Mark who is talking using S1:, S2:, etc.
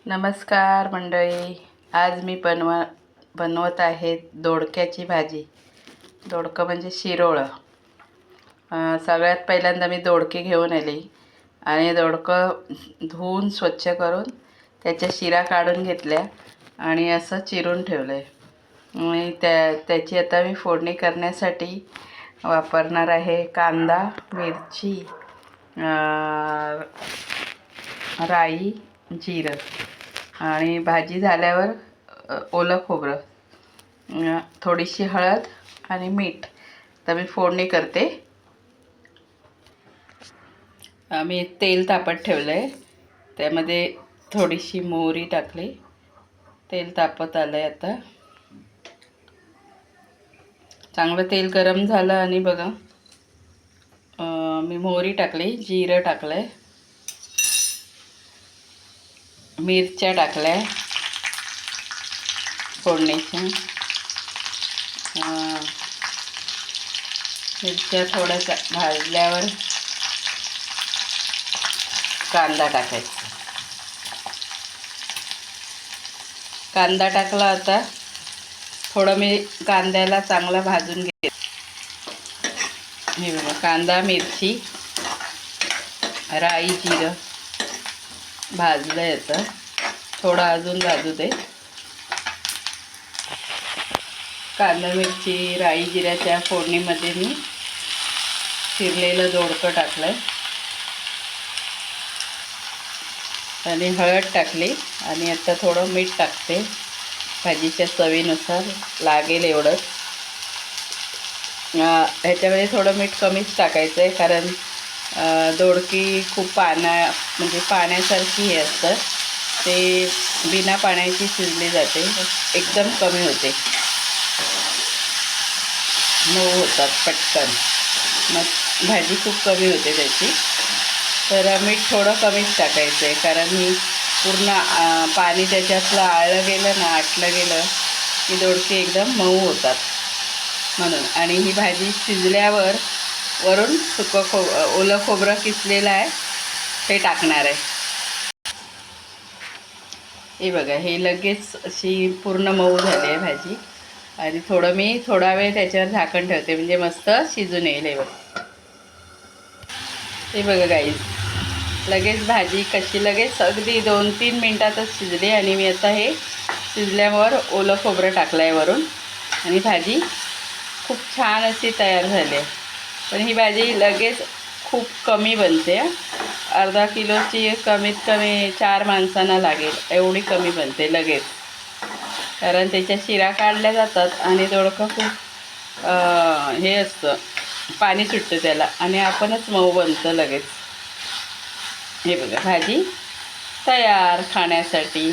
S1: नमस्कार मंडळी. आज मी बनवत आहे दोडक्याची भाजी. दोडकं म्हणजे शिरोळं. सगळ्यात पहिल्यांदा मी दोडके घेऊन आली आणि दोडकं धुवून स्वच्छ करून त्याच्या शिरा काढून घेतल्या आणि असं चिरून ठेवलं आहे. आणि त्याची आता मी फोडणी करण्यासाठी वापरणार आहे कांदा, मिरची, राई, जिरं आणि भाजी झाल्यावर ओलं खोबरं, थोडीशी हळद आणि मीठ. तर मी फोडणी करते. आम्ही तेल तापत ठेवलं आहे, त्यामध्ये थोडीशी मोहरी टाकली. तेल तापत आलं आहे. आता चांगलं तेल गरम झालं आणि बघा मी मोहरी टाकली, जिरं टाकलं आहे, मिरच्या टाकल्या फोडणीच्या. मिरच्या थोड्या भाजल्यावर कांदा टाकायचा. कांदा टाकला. आता थोडं मी कांद्याला चांगला भाजून घेते. हे बघा, कांदा, मिरची, राई, जिरं भाजलं येतं. थोडं अजून भाजू दे. कांदा, मिरची, राई, जिऱ्याच्या फोडणीमध्ये मी चिरलेलं दोडकं टाकलं आणि हळद टाकली. आणि आता थोडं मीठ टाकते, भाजीच्या चवीनुसार लागेल एवढंच. ह्याच्यामध्ये थोडं मीठ कमीच टाकायचं आहे, कारण दोडकी खूप म्हणजे पाण्यासारखी हे असतं, ते बिना पाण्याची शिजली जाते. एकदम कमी होते, मऊ होतात पटकन, मग भाजी खूप कमी होते त्याची. तर मीठ थोडं कमीच टाकायचं आहे, कारण ही पूर्ण पाणी त्याच्यातलं आटलं गेलं की दोडकी एकदम मऊ होतात म्हणून. आणि ही भाजी शिजल्यावर वरून ओलं खोबरं किसलेलं आहे ते टाकणार आहे. हे बघा, हे लगेच अशी पूर्ण मऊ झाली आहे भाजी. आणि थोडा वेळ त्याच्यावर झाकण ठेवते, म्हणजे मस्त शिजून येईल. हे बघा गाईज, लगेच भाजी कशी लगेच अगदी 2-3 मिनटातच शिजली. आणि मी आता हे शिजल्यावर ओलं खोबरं टाकलं आहे वरून, आणि भाजी खूप छान अशी तयार झाली आहे. पण ही भाजी लगेच खूप कमी बनते. अर्धा किलोची कमीत कमी 4 माणसांना लागेल एवढी कमी बनते लगेच, कारण त्याच्या शिरा काढल्या जातात आणि दोडकं खूप हे असतं, पाणी सुटतं त्याला, आणि आपणच मऊ बनतं लगेच. हे बघा, भाजी तयार खाण्यासाठी.